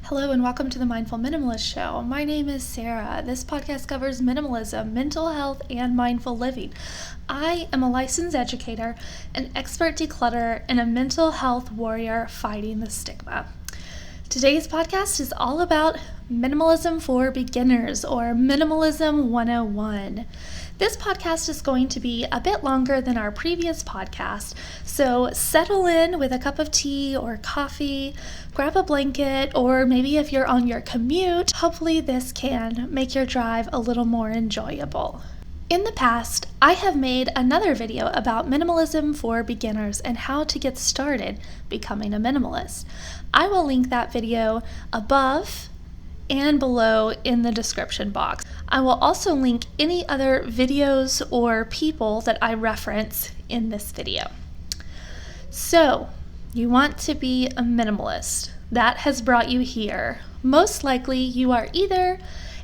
Hello and welcome to the Mindful Minimalist Show. My name is Sarah. This podcast covers minimalism, mental health, and mindful living. I am a licensed educator, an expert declutterer, and a mental health warrior fighting the stigma. Today's podcast is all about minimalism for beginners, or Minimalism 101. This podcast is going to be a bit longer than our previous podcast, so settle in with a cup of tea or coffee, grab a blanket, or maybe if you're on your commute, hopefully this can make your drive a little more enjoyable. In the past, I have made another video about minimalism for beginners and how to get started becoming a minimalist. I will link that video above and below in the description box. I will also link any other videos or people that I reference in this video. So, you want to be a minimalist. That has brought you here. Most likely you are either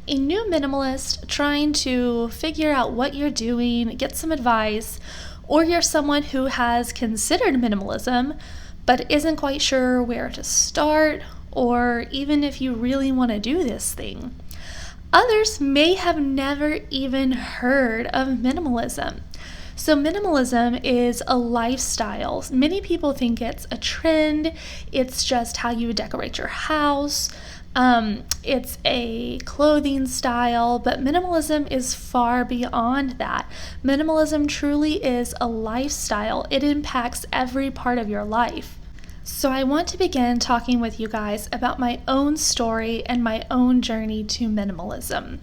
a new minimalist trying to figure out what you're doing, get some advice, or you're someone who has considered minimalism but isn't quite sure where to start, or even if you really want to do this thing. Others may have never even heard of minimalism. So minimalism is a lifestyle. Many people think it's a trend, it's just how you decorate your house, it's a clothing style, but minimalism is far beyond that. Minimalism truly is a lifestyle. It impacts every part of your life. So I want to begin talking with you guys about my own story and my own journey to minimalism.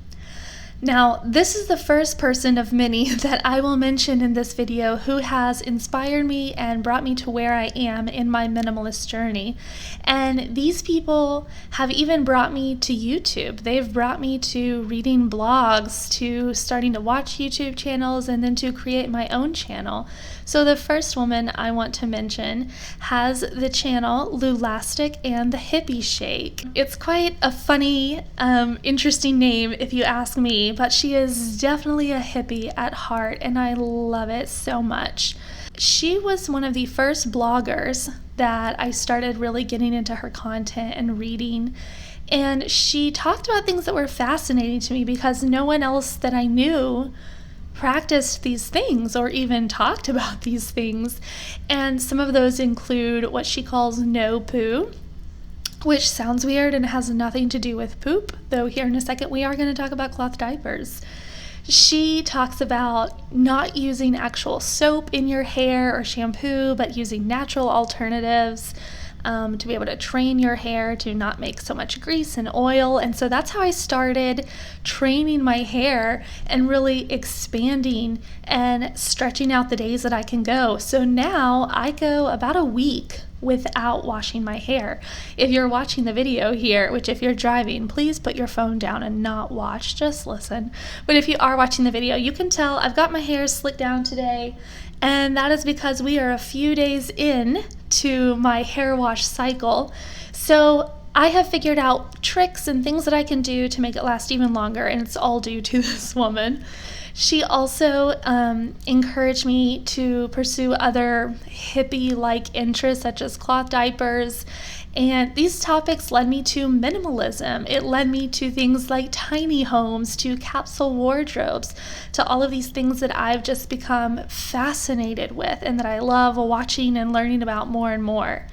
Now, this is the first person of many that I will mention in this video who has inspired me and brought me to where I am in my minimalist journey. And these people have even brought me to YouTube. They've brought me to reading blogs, to starting to watch YouTube channels, and then to create my own channel. So the first woman I want to mention has the channel Lulastic and the Hippie Shake. It's quite a funny, interesting name if you ask me, but she is definitely a hippie at heart, and I love it so much. She was one of the first bloggers that I started really getting into her content and reading. And she talked about things that were fascinating to me because no one else that I knew practiced these things or even talked about these things. And some of those include what she calls no poo, which sounds weird and has nothing to do with poop, though here in a second we are going to talk about cloth diapers. She talks about not using actual soap in your hair or shampoo, but using natural alternatives to be able to train your hair to not make so much grease and oil. And so that's how I started training my hair and really expanding and stretching out the days that I can go. So now I go about a week without washing my hair. If you're watching the video here, which if you're driving, please put your phone down and not watch, just listen. But if you are watching the video, you can tell I've got my hair slicked down today, and that is because we are a few days in to my hair wash cycle. So I have figured out tricks and things that I can do to make it last even longer, and it's all due to this woman. She also encouraged me to pursue other hippie-like interests such as cloth diapers, and these topics led me to minimalism. It led me to things like tiny homes, to capsule wardrobes, to all of these things that I've just become fascinated with and that I love watching and learning about more and more.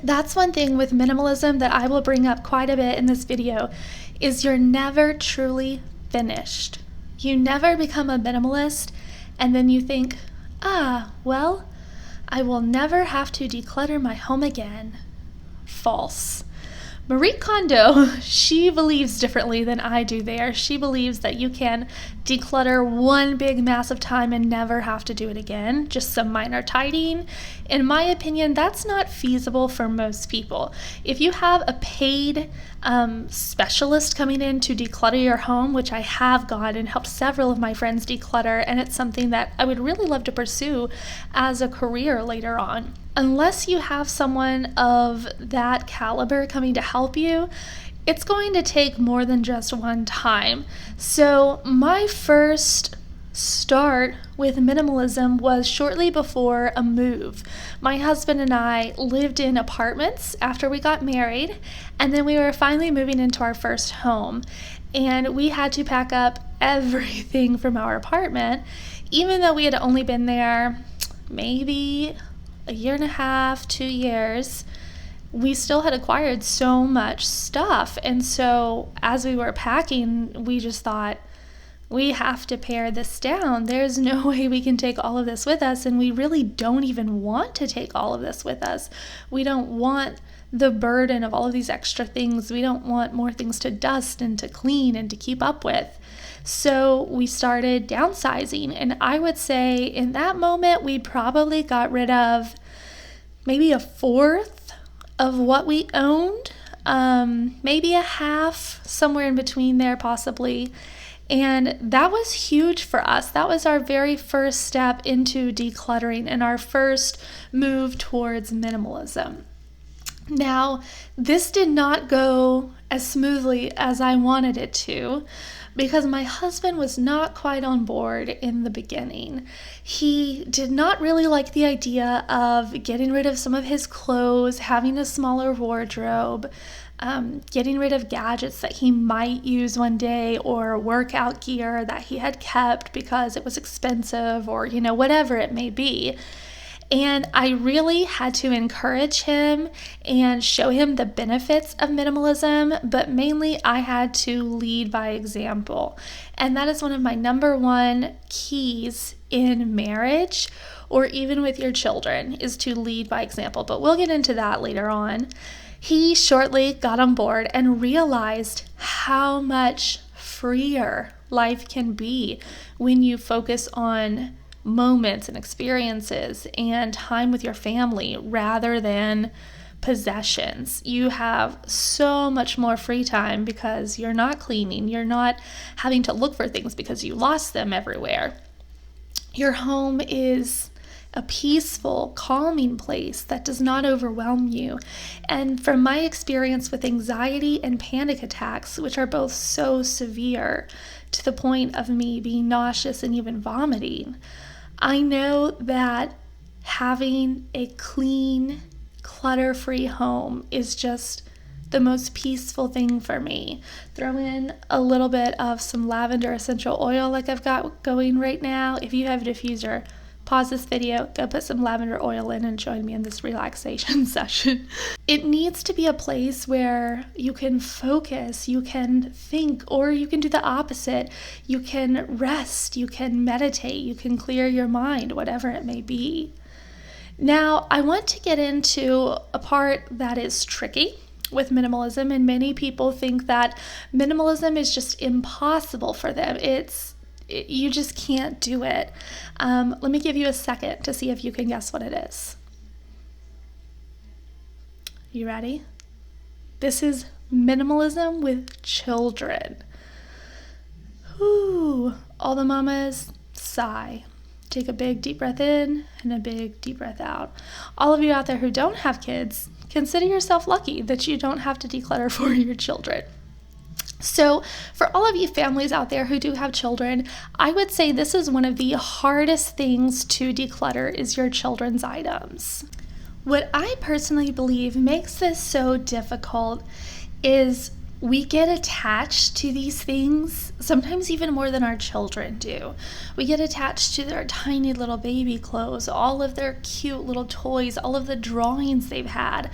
That's one thing with minimalism that I will bring up quite a bit in this video, is you're never truly finished. You never become a minimalist and then you think, well, I will never have to declutter my home again. False. Marie Kondo, she believes differently than I do there. She believes that you can declutter one big massive time and never have to do it again, just some minor tidying. In my opinion, that's not feasible for most people. If you have a paid specialist coming in to declutter your home, which I have gone and helped several of my friends declutter, and it's something that I would really love to pursue as a career later on. Unless you have someone of that caliber coming to help you, it's going to take more than just one time. So my first start with minimalism was shortly before a move. My husband and I lived in apartments after we got married, and then we were finally moving into our first home. And we had to pack up everything from our apartment, even though we had only been there maybe a year and a half, 2 years. We still had acquired so much stuff. And so as we were packing, we just thought, we have to pare this down. There's no way we can take all of this with us. And we really don't even want to take all of this with us. We don't want the burden of all of these extra things. We don't want more things to dust and to clean and to keep up with. So we started downsizing. And I would say in that moment, we probably got rid of maybe a fourth of what we owned, maybe a half, somewhere in between there possibly. And that was huge for us. That was our very first step into decluttering and our first move towards minimalism. Now, this did not go as smoothly as I wanted it to, because my husband was not quite on board in the beginning. He did not really like the idea of getting rid of some of his clothes, having a smaller wardrobe, getting rid of gadgets that he might use one day, or workout gear that he had kept because it was expensive, or whatever it may be. And I really had to encourage him and show him the benefits of minimalism, but mainly I had to lead by example. And that is one of my number one keys in marriage, or even with your children, is to lead by example. But we'll get into that later on. He shortly got on board and realized how much freer life can be when you focus on moments and experiences and time with your family rather than possessions. You have so much more free time because you're not cleaning, you're not having to look for things because you lost them everywhere. Your home is a peaceful, calming place that does not overwhelm you. And from my experience with anxiety and panic attacks, which are both so severe to the point of me being nauseous and even vomiting, I know that having a clean, clutter-free home is just the most peaceful thing for me. Throw in a little bit of some lavender essential oil like I've got going right now. If you have a diffuser, pause this video, go put some lavender oil in and join me in this relaxation session. It needs to be a place where you can focus, you can think, or you can do the opposite. You can rest, you can meditate, you can clear your mind, whatever it may be. Now, I want to get into a part that is tricky with minimalism, and many people think that minimalism is just impossible for them. You just can't do it. Let me give you a second to see if you can guess what it is. You ready? This is minimalism with children. Whew. All the mamas, sigh. Take a big deep breath in and a big deep breath out. All of you out there who don't have kids, consider yourself lucky that you don't have to declutter for your children. So for all of you families out there who do have children, I would say this is one of the hardest things to declutter is your children's items. What I personally believe makes this so difficult is we get attached to these things, sometimes even more than our children do. We get attached to their tiny little baby clothes, all of their cute little toys, all of the drawings they've had.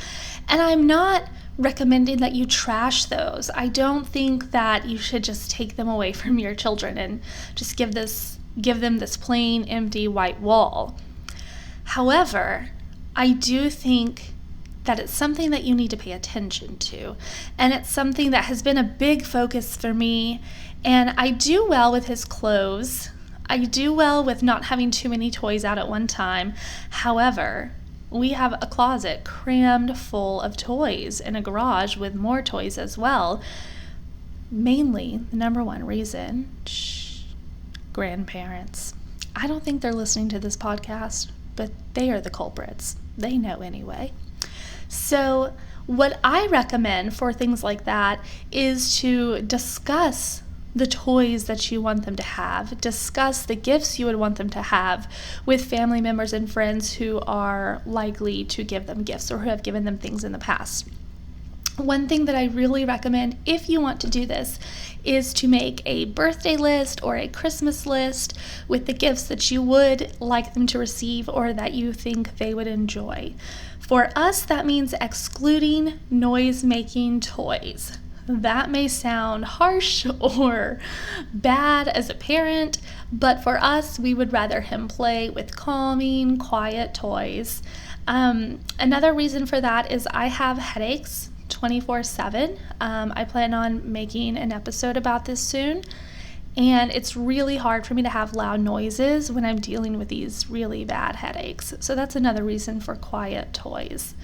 And I'm not recommending that you trash those. I don't think that you should just take them away from your children and just give them this plain, empty white wall. However, I do think that it's something that you need to pay attention to. And it's something that has been a big focus for me. And I do well with his clothes. I do well with not having too many toys out at one time. However, we have a closet crammed full of toys and a garage with more toys as well. Mainly, the number one reason, grandparents. I don't think they're listening to this podcast, but they are the culprits. They know anyway. So what I recommend for things like that is to discuss the toys that you want them to have. Discuss the gifts you would want them to have with family members and friends who are likely to give them gifts or who have given them things in the past. One thing that I really recommend if you want to do this is to make a birthday list or a Christmas list with the gifts that you would like them to receive or that you think they would enjoy. For us, that means excluding noise-making toys. That may sound harsh or bad as a parent, but for us, we would rather him play with calming, quiet toys. Another reason for that is I have headaches 24/7. I plan on making an episode about this soon, and it's really hard for me to have loud noises when I'm dealing with these really bad headaches. So that's another reason for quiet toys.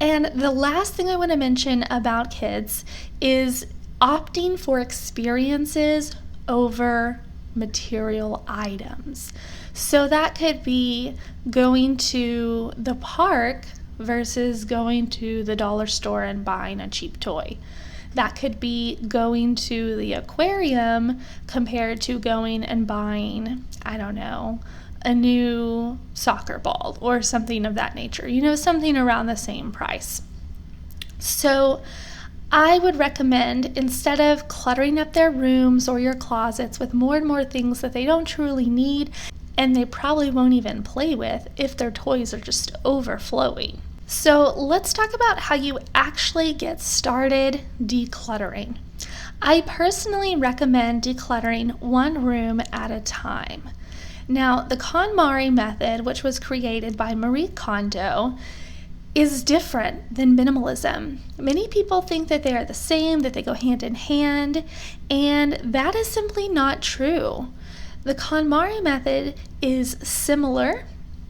And the last thing I want to mention about kids is opting for experiences over material items. So that could be going to the park versus going to the dollar store and buying a cheap toy. That could be going to the aquarium compared to going and buying, I don't know, a new soccer ball or something of that nature, something around the same price. So I would recommend, instead of cluttering up their rooms or your closets with more and more things that they don't truly need and they probably won't even play with if their toys are just overflowing. So let's talk about how you actually get started decluttering. I personally recommend decluttering one room at a time. Now, the Konmari Method, which was created by Marie Kondo, is different than minimalism. Many people think that they are the same, that they go hand in hand, and that is simply not true. The Konmari Method is similar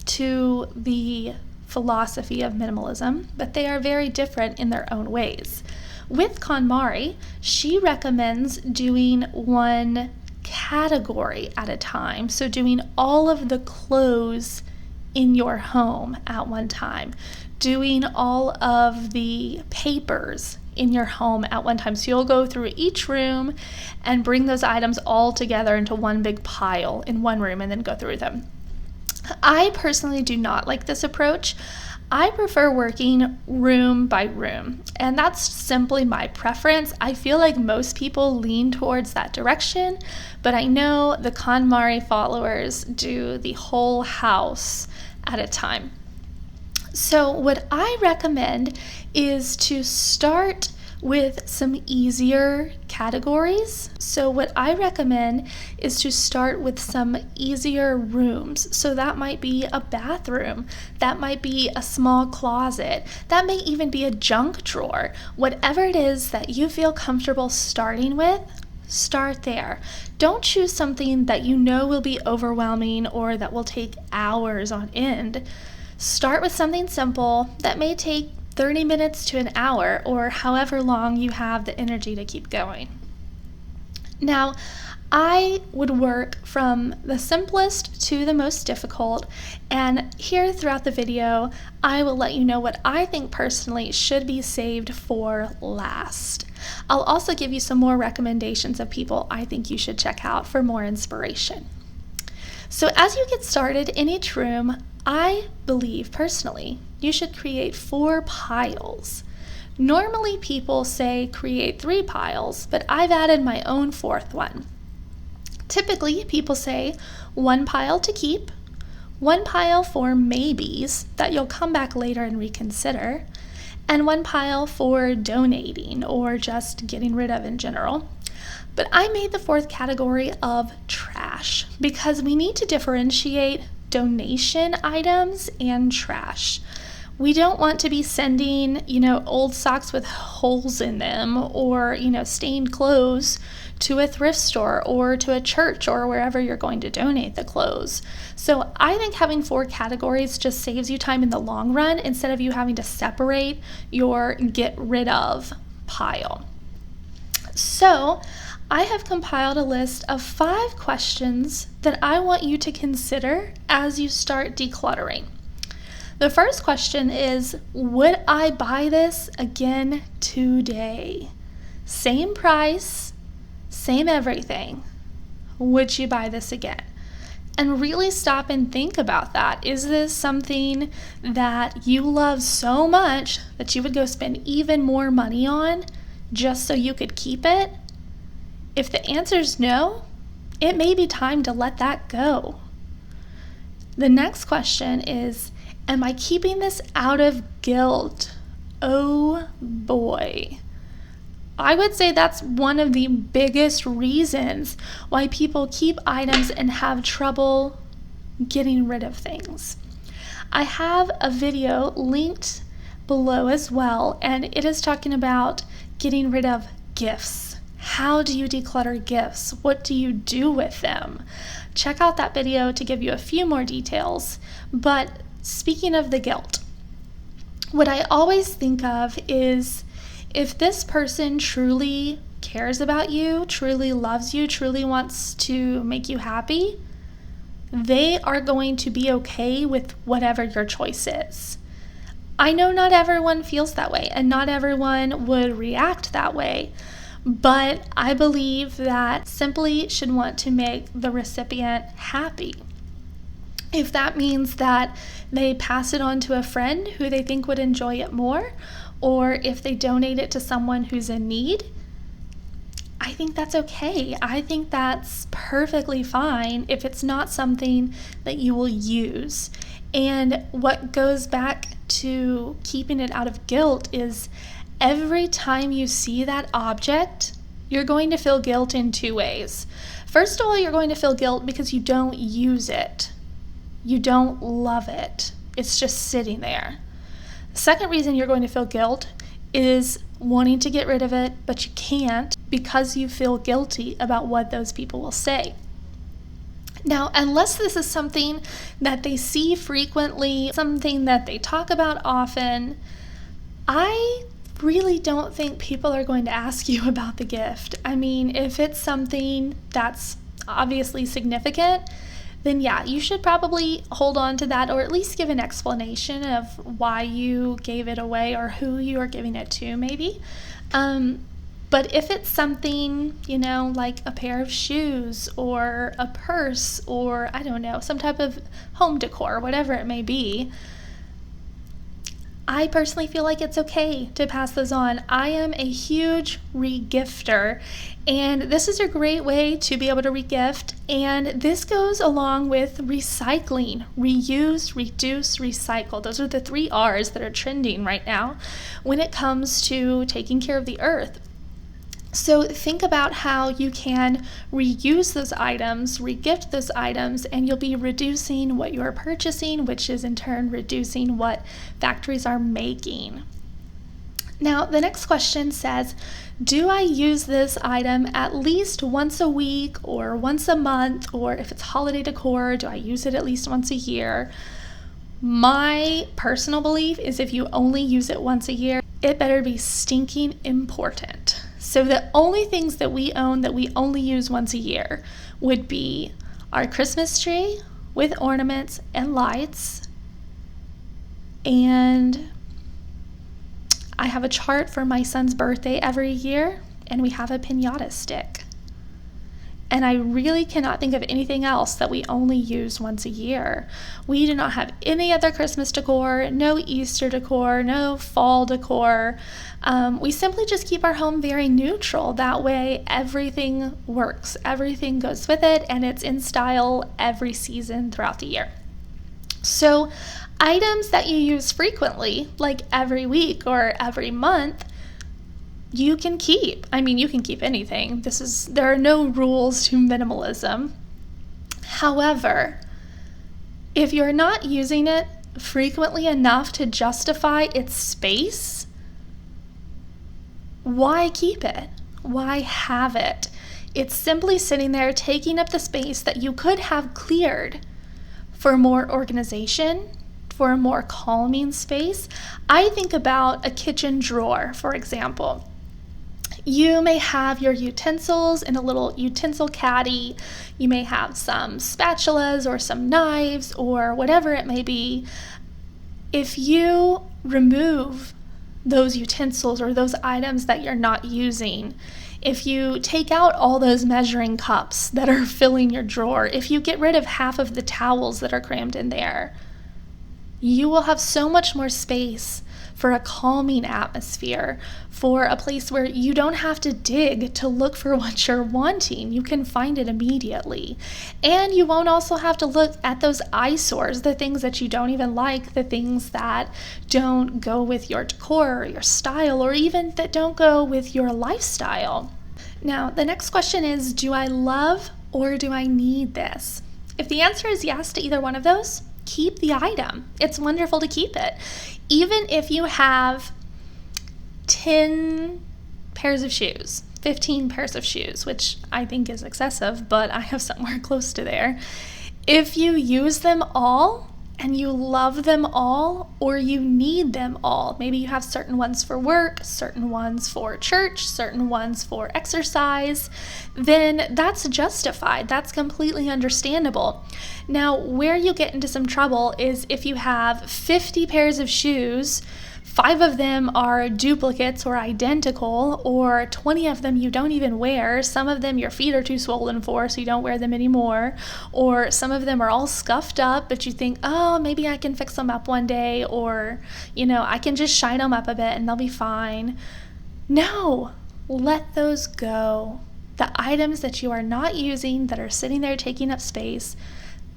to the philosophy of minimalism, but they are very different in their own ways. With Konmari, she recommends doing one category at a time. So doing all of the clothes in your home at one time, doing all of the papers in your home at one time. So you'll go through each room and bring those items all together into one big pile in one room and then go through them. I personally do not like this approach. I prefer working room by room, and that's simply my preference. I feel like most people lean towards that direction, but I know the KonMari followers do the whole house at a time. So what I recommend is to start with some easier categories. So what I recommend is to start with some easier rooms. So that might be a bathroom, that might be a small closet, that may even be a junk drawer. Whatever it is that you feel comfortable starting with, start there. Don't choose something that you know will be overwhelming or that will take hours on end. Start with something simple that may take 30 minutes to an hour, or however long you have the energy to keep going. Now, I would work from the simplest to the most difficult, and here throughout the video, I will let you know what I think personally should be saved for last. I'll also give you some more recommendations of people I think you should check out for more inspiration. So as you get started in each room, I believe personally you should create 4 piles. Normally people say create 3 piles, but I've added my own 4th one. Typically people say 1 pile to keep, 1 pile for maybes that you'll come back later and reconsider, and 1 pile for donating or just getting rid of in general. But I made the 4th category of trash because we need to differentiate donation items and trash. We don't want to be sending, old socks with holes in them or, stained clothes to a thrift store or to a church or wherever you're going to donate the clothes. So I think having 4 categories just saves you time in the long run instead of you having to separate your get rid of pile. So I have compiled a list of 5 questions that I want you to consider as you start decluttering. The first question is, would I buy this again today? Same price, same everything. Would you buy this again? And really stop and think about that. Is this something that you love so much that you would go spend even more money on just so you could keep it? If the answer is no, it may be time to let that go. The next question is, am I keeping this out of guilt? Oh boy. I would say that's one of the biggest reasons why people keep items and have trouble getting rid of things. I have a video linked below as well, and it is talking about getting rid of gifts. How do you declutter gifts? What do you do with them? Check out that video to give you a few more details. But speaking of the guilt, what I always think of is, if this person truly cares about you, truly loves you, truly wants to make you happy, they are going to be okay with whatever your choice is. I know not everyone feels that way, and not everyone would react that way, but I believe that simply should want to make the recipient happy. If that means that they pass it on to a friend who they think would enjoy it more, or if they donate it to someone who's in need, I think that's okay. I think that's perfectly fine if it's not something that you will use. And what goes back to keeping it out of guilt is, every time you see that object, you're going to feel guilt in two ways. First of all, you're going to feel guilt because you don't use it. You don't love it. It's just sitting there. The second reason you're going to feel guilt is wanting to get rid of it, but you can't because you feel guilty about what those people will say. Now, unless this is something that they see frequently, something that they talk about often, I really don't think people are going to ask you about the gift. I mean, if it's something that's obviously significant, then yeah, you should probably hold on to that, or at least give an explanation of why you gave it away or who you are giving it to, maybe. But if it's something, like a pair of shoes or a purse or, I don't know, some type of home decor, whatever it may be, I personally feel like it's okay to pass those on. I am a huge regifter, and this is a great way to be able to regift, and this goes along with recycling. Reuse, reduce, recycle. Those are the 3 R's that are trending right now when it comes to taking care of the earth. So think about how you can reuse those items, regift those items, and you'll be reducing what you're purchasing, which is in turn reducing what factories are making. Now, the next question says, do I use this item at least once a week or once a month, or if it's holiday decor, do I use it at least once a year? My personal belief is if you only use it once a year, it better be stinking important. So the only things that we own that we only use once a year would be our Christmas tree with ornaments and lights. And I have a chart for my son's birthday every year, and we have a piñata stick. And I really cannot think of anything else that we only use once a year. We do not have any other Christmas decor, no Easter decor, no fall decor. We simply just keep our home very neutral. That way everything works, everything goes with it, and it's in style every season throughout the year. So items that you use frequently, like every week or every month, you can keep. I mean, you can keep anything. There are no rules to minimalism. However, if you're not using it frequently enough to justify its space, why keep it? Why have it? It's simply sitting there taking up the space that you could have cleared for more organization, for a more calming space. I think about a kitchen drawer, for example. You may have your utensils in a little utensil caddy. You may have some spatulas or some knives or whatever it may be. If you remove those utensils or those items that you're not using, if you take out all those measuring cups that are filling your drawer, if you get rid of half of the towels that are crammed in there, you will have so much more space for a calming atmosphere, for a place where you don't have to dig to look for what you're wanting. You can find it immediately. And you won't also have to look at those eyesores, the things that you don't even like, the things that don't go with your decor or your style, or even that don't go with your lifestyle. Now, the next question is, do I love or do I need this? If the answer is yes to either one of those, keep the item. It's wonderful to keep it. Even if you have 10 pairs of shoes, 15 pairs of shoes, which I think is excessive, but I have somewhere close to there. If you use them all and you love them all, or you need them all, maybe you have certain ones for work, certain ones for church, certain ones for exercise, then that's justified. That's completely understandable. Now, where you get into some trouble is if you have 50 pairs of shoes, 5 of them are duplicates or identical, or 20 of them you don't even wear. Some of them your feet are too swollen for, so you don't wear them anymore. Or some of them are all scuffed up, but you think, oh, maybe I can fix them up one day, or, I can just shine them up a bit and they'll be fine. No, let those go. The items that you are not using, that are sitting there taking up space,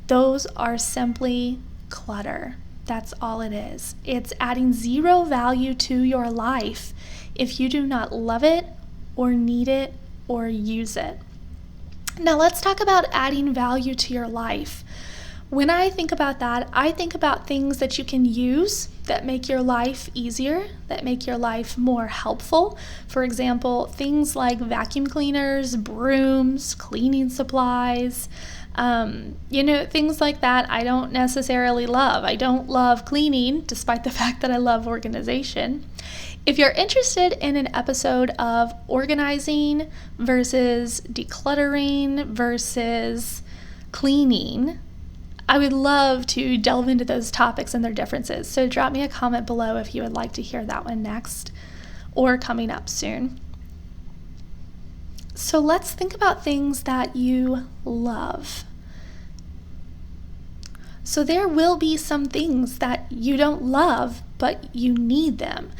those are simply clutter. That's all it is. It's adding zero value to your life if you do not love it or need it or use it. Now let's talk about adding value to your life. When I think about that, I think about things that you can use that make your life easier, that make your life more helpful. For example, things like vacuum cleaners, brooms, cleaning supplies, things like that I don't necessarily love. I don't love cleaning, despite the fact that I love organization. If you're interested in an episode of organizing versus decluttering versus cleaning, I would love to delve into those topics and their differences. So drop me a comment below if you would like to hear that one next or coming up soon. So let's think about things that you love. So there will be some things that you don't love, but you need them.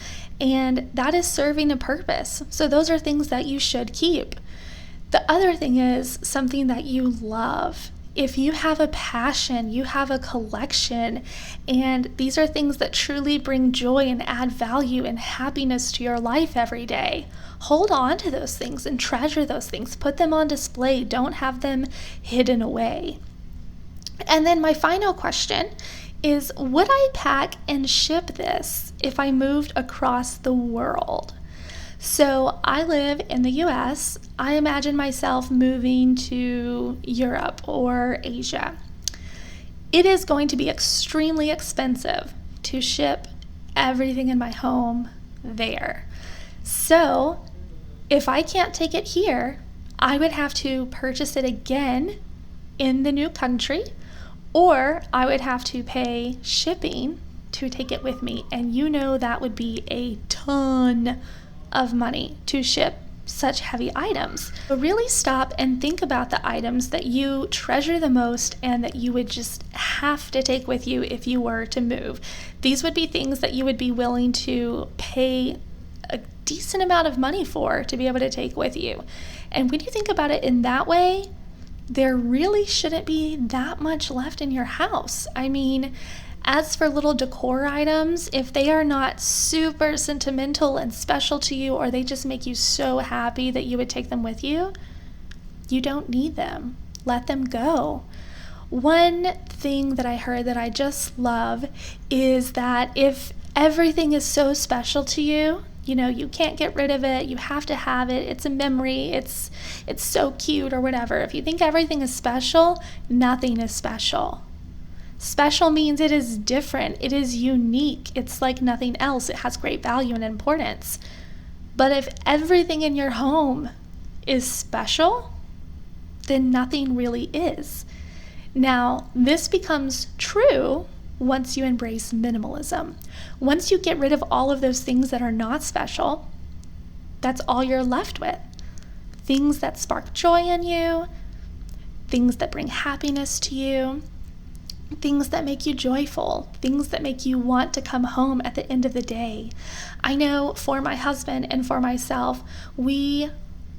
And that is serving a purpose. So those are things that you should keep. The other thing is something that you love. If you have a passion, you have a collection, and these are things that truly bring joy and add value and happiness to your life every day, hold on to those things and treasure those things. Put them on display. Don't have them hidden away. And then my final question is, would I pack and ship this if I moved across the world? So I live in the US. I imagine myself moving to Europe or Asia. It is going to be extremely expensive to ship everything in my home there. So if I can't take it here, I would have to purchase it again in the new country, or I would have to pay shipping to take it with me. And that would be a ton of money to ship such heavy items. So really stop and think about the items that you treasure the most and that you would just have to take with you if you were to move. These would be things that you would be willing to pay a decent amount of money for to be able to take with you. And when you think about it in that way, there really shouldn't be that much left in your house. I mean, as for little decor items, if they are not super sentimental and special to you, or they just make you so happy that you would take them with you, you don't need them. Let them go. One thing that I heard that I just love is that if everything is so special to you, you can't get rid of it, you have to have it, it's a memory, it's so cute or whatever. If you think everything is special, nothing is special. Special means it is different, it is unique, it's like nothing else, it has great value and importance. But if everything in your home is special, then nothing really is. Now, this becomes true once you embrace minimalism. Once you get rid of all of those things that are not special, that's all you're left with. things that spark joy in you, things that bring happiness to you, things that make you joyful, things that make you want to come home at the end of the day. I know for my husband and for myself, we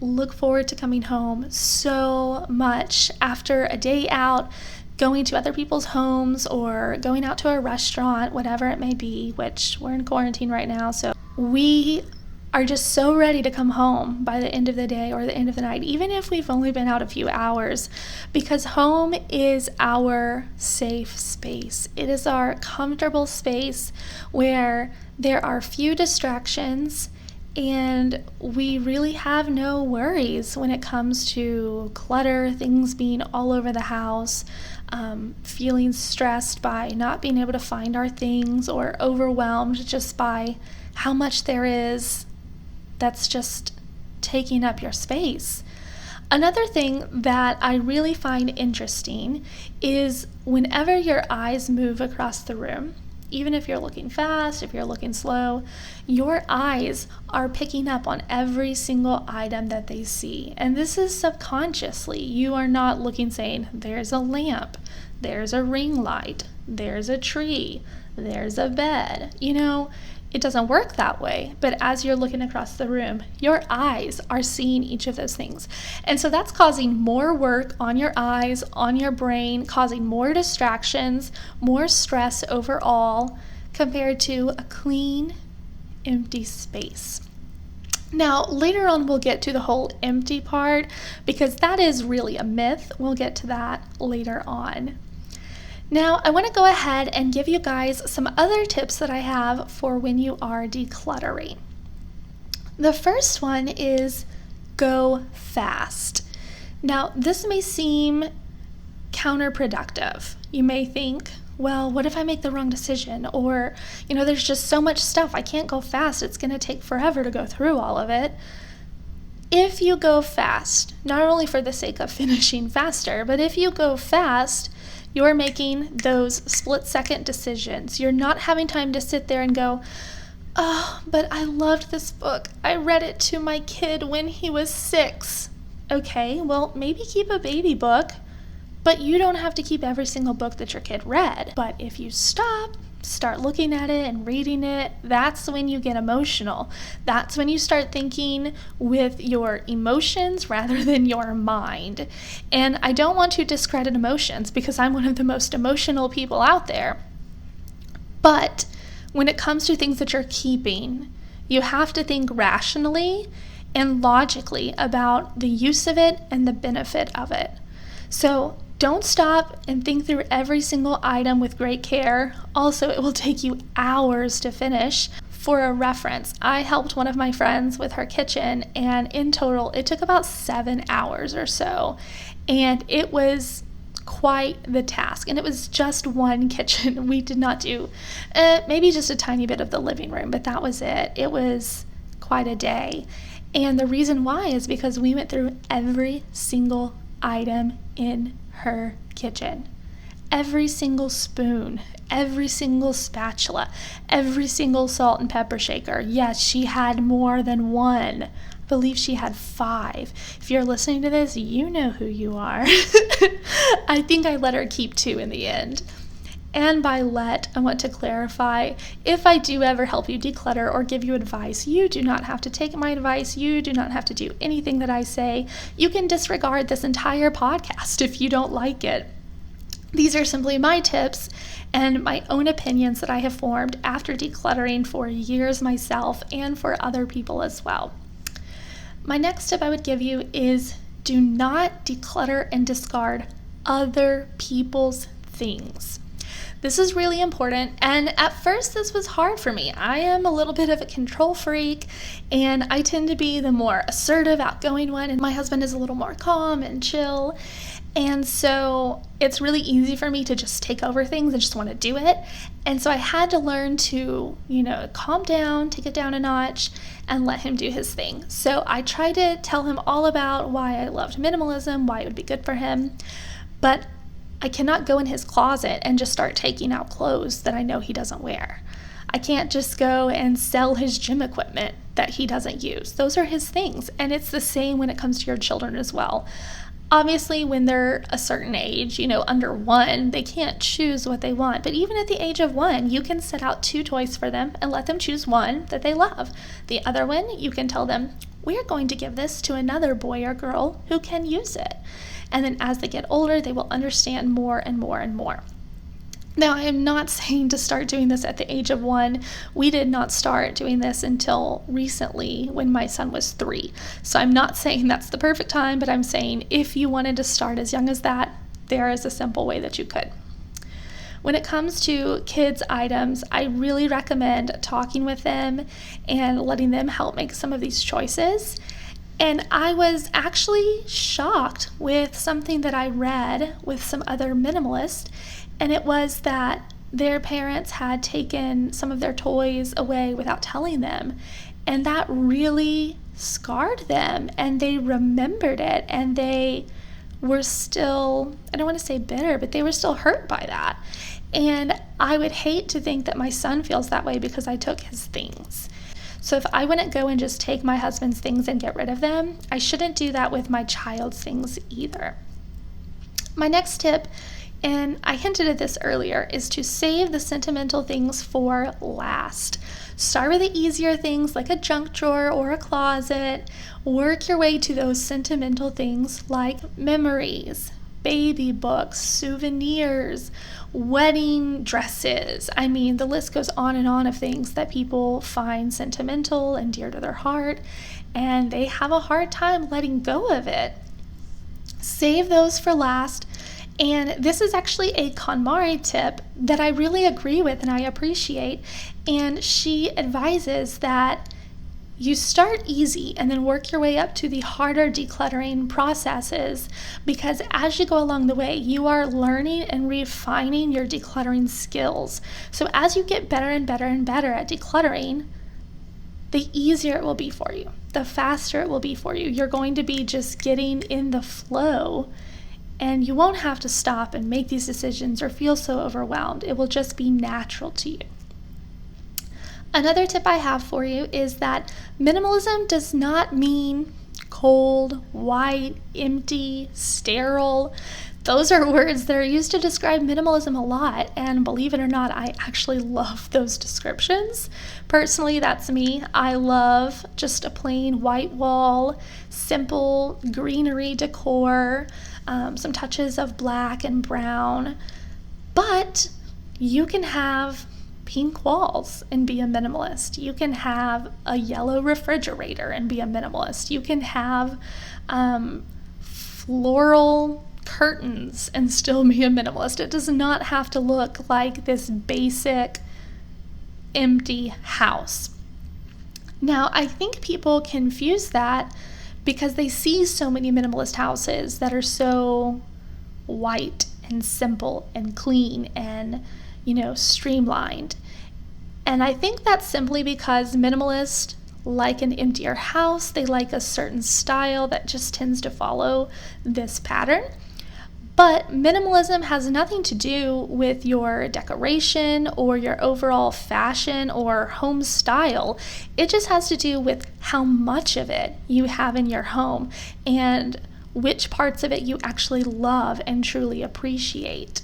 look forward to coming home so much after a day out, going to other people's homes or going out to a restaurant, whatever it may be, which we're in quarantine right now. So we are just so ready to come home by the end of the day or the end of the night, even if we've only been out a few hours, because home is our safe space. It is our comfortable space where there are few distractions and we really have no worries when it comes to clutter, things being all over the house, feeling stressed by not being able to find our things or overwhelmed just by how much there is that's just taking up your space. Another thing that I really find interesting is whenever your eyes move across the room, even if you're looking fast, if you're looking slow, your eyes are picking up on every single item that they see. And this is subconsciously. You are not looking saying, there's a lamp, there's a ring light, there's a tree, there's a bed. It doesn't work that way, but as you're looking across the room, your eyes are seeing each of those things. And so that's causing more work on your eyes, on your brain, causing more distractions, more stress overall, compared to a clean, empty space. Now, later on, we'll get to the whole empty part, because that is really a myth. We'll get to that later on. Now, I want to go ahead and give you guys some other tips that I have for when you are decluttering. The first one is go fast. Now, this may seem counterproductive. You may think, well, what if I make the wrong decision? Or, there's just so much stuff. I can't go fast. It's going to take forever to go through all of it. If you go fast, not only for the sake of finishing faster, but if you go fast, you're making those split-second decisions. You're not having time to sit there and go, oh, but I loved this book. I read it to my kid when he was 6. Okay, well, maybe keep a baby book, but you don't have to keep every single book that your kid read. But if you start looking at it and reading it, that's when you get emotional. That's when you start thinking with your emotions rather than your mind. And I don't want to discredit emotions because I'm one of the most emotional people out there. But when it comes to things that you're keeping, you have to think rationally and logically about the use of it and the benefit of it. So don't stop and think through every single item with great care. Also, it will take you hours to finish. For a reference, I helped one of my friends with her kitchen, and in total, it took about 7 hours or so. And it was quite the task. And it was just one kitchen. We did not do maybe just a tiny bit of the living room, but that was it. It was quite a day. And the reason why is because we went through every single item in her kitchen. Every single spoon, every single spatula, every single salt and pepper shaker. Yes, she had more than one. I believe she had 5. If you're listening to this, you know who you are. I think I let her keep 2 in the end. And by I want to clarify, if I do ever help you declutter or give you advice, you do not have to take my advice. You do not have to do anything that I say. You can disregard this entire podcast if you don't like it. These are simply my tips and my own opinions that I have formed after decluttering for years myself and for other people as well. My next tip I would give you is do not declutter and discard other people's things. This is really important, and at first this was hard for me. I am a little bit of a control freak, and I tend to be the more assertive, outgoing one, and my husband is a little more calm and chill, and so it's really easy for me to just take over things and just want to do it, and so I had to learn to, calm down, take it down a notch, and let him do his thing. So I tried to tell him all about why I loved minimalism, why it would be good for him, but I cannot go in his closet and just start taking out clothes that I know he doesn't wear. I can't just go and sell his gym equipment that he doesn't use. Those are his things. And it's the same when it comes to your children as well. Obviously, when they're a certain age, under 1, they can't choose what they want. But even at the age of 1, you can set out 2 toys for them and let them choose one that they love. The other one, you can tell them, we're going to give this to another boy or girl who can use it. And then as they get older, they will understand more and more and more. Now, I am not saying to start doing this at the age of 1. We did not start doing this until recently when my son was 3. So I'm not saying that's the perfect time, but I'm saying if you wanted to start as young as that, there is a simple way that you could. When it comes to kids' items, I really recommend talking with them and letting them help make some of these choices. And I was actually shocked with something that I read with some other minimalists, and it was that their parents had taken some of their toys away without telling them, and that really scarred them, and they remembered it, and they were still, I don't want to say bitter, but they were still hurt by that. And I would hate to think that my son feels that way because I took his things. So if I wouldn't go and just take my husband's things and get rid of them, I shouldn't do that with my child's things either. My next tip, and I hinted at this earlier, is to save the sentimental things for last. Start with the easier things like a junk drawer or a closet. Work your way to those sentimental things like memories, baby books, souvenirs, wedding dresses. I mean, the list goes on and on of things that people find sentimental and dear to their heart, and they have a hard time letting go of it. Save those for last. And this is actually a Konmari tip that I really agree with and I appreciate. And she advises that you start easy and then work your way up to the harder decluttering processes, because as you go along the way, you are learning and refining your decluttering skills. So as you get better and better and better at decluttering, the easier it will be for you, the faster it will be for you. You're going to be just getting in the flow, and you won't have to stop and make these decisions or feel so overwhelmed. It will just be natural to you. Another tip I have for you is that minimalism does not mean cold, white, empty, sterile. Those are words that are used to describe minimalism a lot, and believe it or not, I actually love those descriptions. Personally, that's me. I love just a plain white wall, simple greenery decor, some touches of black and brown, but you can have pink walls and be a minimalist. You can have a yellow refrigerator and be a minimalist. You can have floral curtains and still be a minimalist. It does not have to look like this basic empty house. Now, I think people confuse that because they see so many minimalist houses that are so white and simple and clean and streamlined. And I think that's simply because minimalists like an emptier house. They like a certain style that just tends to follow this pattern. But minimalism has nothing to do with your decoration or your overall fashion or home style. It just has to do with how much of it you have in your home and which parts of it you actually love and truly appreciate.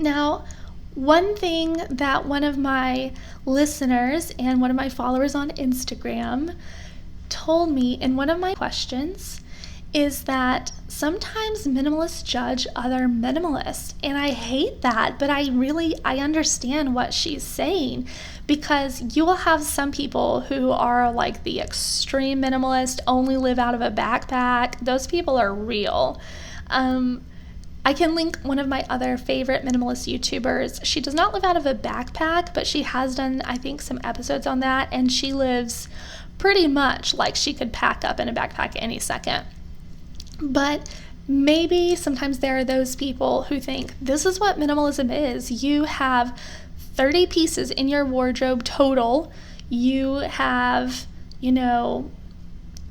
Now, one thing that one of my listeners and one of my followers on Instagram told me in one of my questions is that sometimes minimalists judge other minimalists, and I hate that, but I understand what she's saying, because you will have some people who are like the extreme minimalist, only live out of a backpack. Those people are real. I can link one of my other favorite minimalist YouTubers. She does not live out of a backpack, but she has done, I think, some episodes on that, and she lives pretty much like she could pack up in a backpack any second. But maybe sometimes there are those people who think this is what minimalism is. You have 30 pieces in your wardrobe total. You have,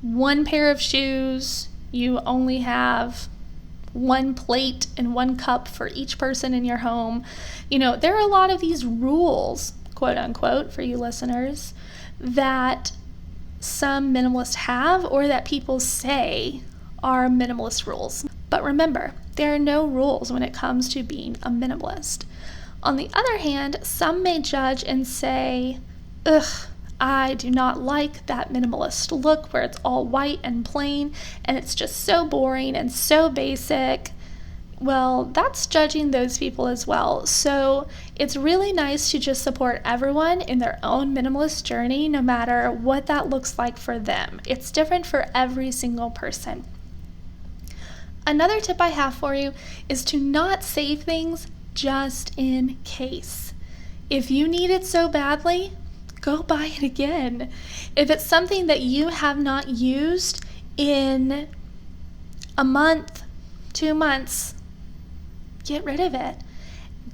one pair of shoes. You only have one plate and one cup for each person in your home. There are a lot of these rules, quote unquote, for you listeners, that some minimalists have or that people say are minimalist rules. But remember, there are no rules when it comes to being a minimalist. On the other hand, some may judge and say, ugh, I do not like that minimalist look where it's all white and plain and it's just so boring and so basic. Well, that's judging those people as well. So it's really nice to just support everyone in their own minimalist journey, no matter what that looks like for them. It's different for every single person. Another tip I have for you is to not save things just in case. If you need it so badly, go buy it again. If it's something that you have not used in a month, 2 months, get rid of it.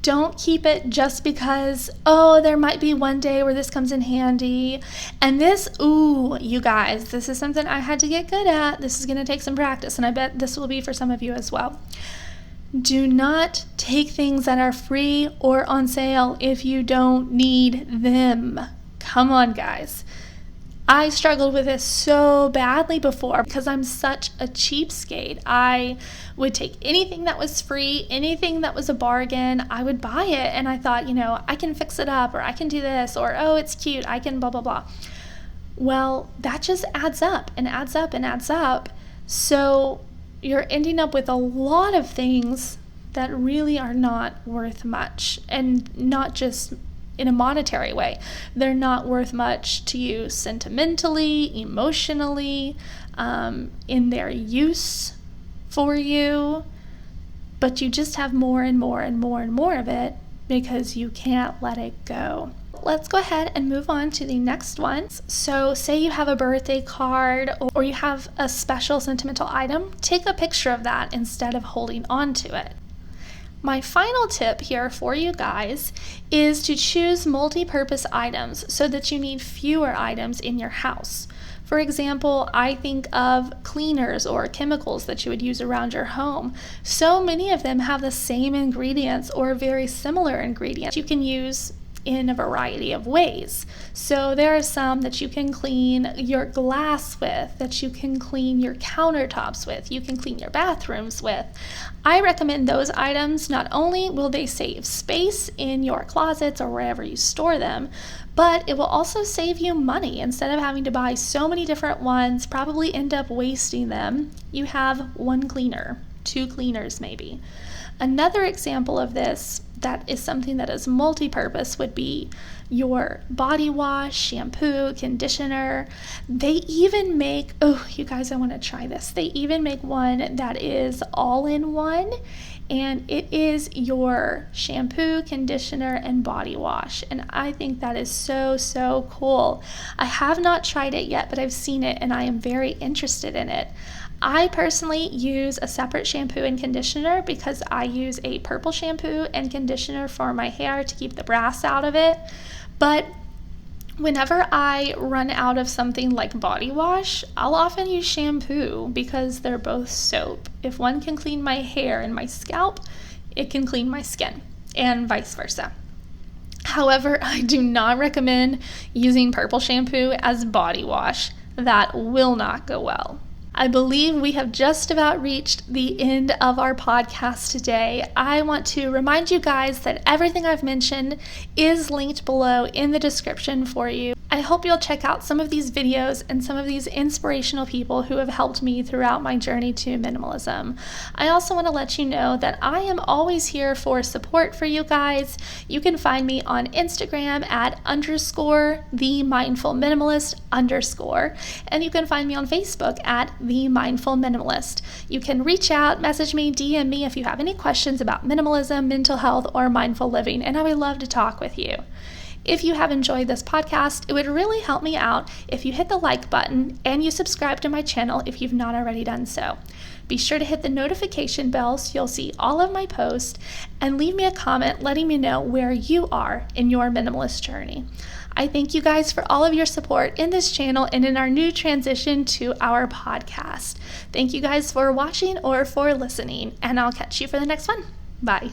Don't keep it just because, oh, there might be one day where this comes in handy. And this, you guys, this is something I had to get good at. This is going to take some practice, and I bet this will be for some of you as well. Do not take things that are free or on sale if you don't need them. Come on, guys. I struggled with this so badly before because I'm such a cheapskate. I would take anything that was free, anything that was a bargain, I would buy it. And I thought, I can fix it up, or I can do this, or, oh, it's cute, I can blah, blah, blah. Well, that just adds up and adds up and adds up. So you're ending up with a lot of things that really are not worth much, and not just in a monetary way. They're not worth much to you sentimentally, emotionally, in their use for you, but you just have more and more and more and more of it because you can't let it go. Let's go ahead and move on to the next one. So say you have a birthday card or you have a special sentimental item, take a picture of that instead of holding on to it. My final tip here for you guys is to choose multi-purpose items so that you need fewer items in your house. For example, I think of cleaners or chemicals that you would use around your home. So many of them have the same ingredients or very similar ingredients you can use in a variety of ways. So there are some that you can clean your glass with, that you can clean your countertops with, you can clean your bathrooms with. I recommend those items. Not only will they save space in your closets or wherever you store them, but it will also save you money. Instead of having to buy so many different ones, probably end up wasting them, you have one cleaner, 2 cleaners maybe. Another example of this that is something that is multi-purpose would be your body wash, shampoo, conditioner. They even make, you guys, I want to try this. They even make one that is all-in-one, and it is your shampoo, conditioner, and body wash. And I think that is so, so cool. I have not tried it yet, but I've seen it and I am very interested in it. I personally use a separate shampoo and conditioner because I use a purple shampoo and conditioner for my hair to keep the brass out of it. But whenever I run out of something like body wash, I'll often use shampoo because they're both soap. If one can clean my hair and my scalp, it can clean my skin, and vice versa. However, I do not recommend using purple shampoo as body wash. That will not go well. I believe we have just about reached the end of our podcast today. I want to remind you guys that everything I've mentioned is linked below in the description for you. I hope you'll check out some of these videos and some of these inspirational people who have helped me throughout my journey to minimalism. I also want to let you know that I am always here for support for you guys. You can find me on Instagram at _TheMindfulMinimalist_, and you can find me on Facebook at The Mindful Minimalist. You can reach out, message me, DM me if you have any questions about minimalism, mental health, or mindful living, and I would love to talk with you. If you have enjoyed this podcast, it would really help me out if you hit the like button and you subscribe to my channel if you've not already done so. Be sure to hit the notification bell so you'll see all of my posts, and leave me a comment letting me know where you are in your minimalist journey. I thank you guys for all of your support in this channel and in our new transition to our podcast. Thank you guys for watching or for listening, and I'll catch you for the next one. Bye.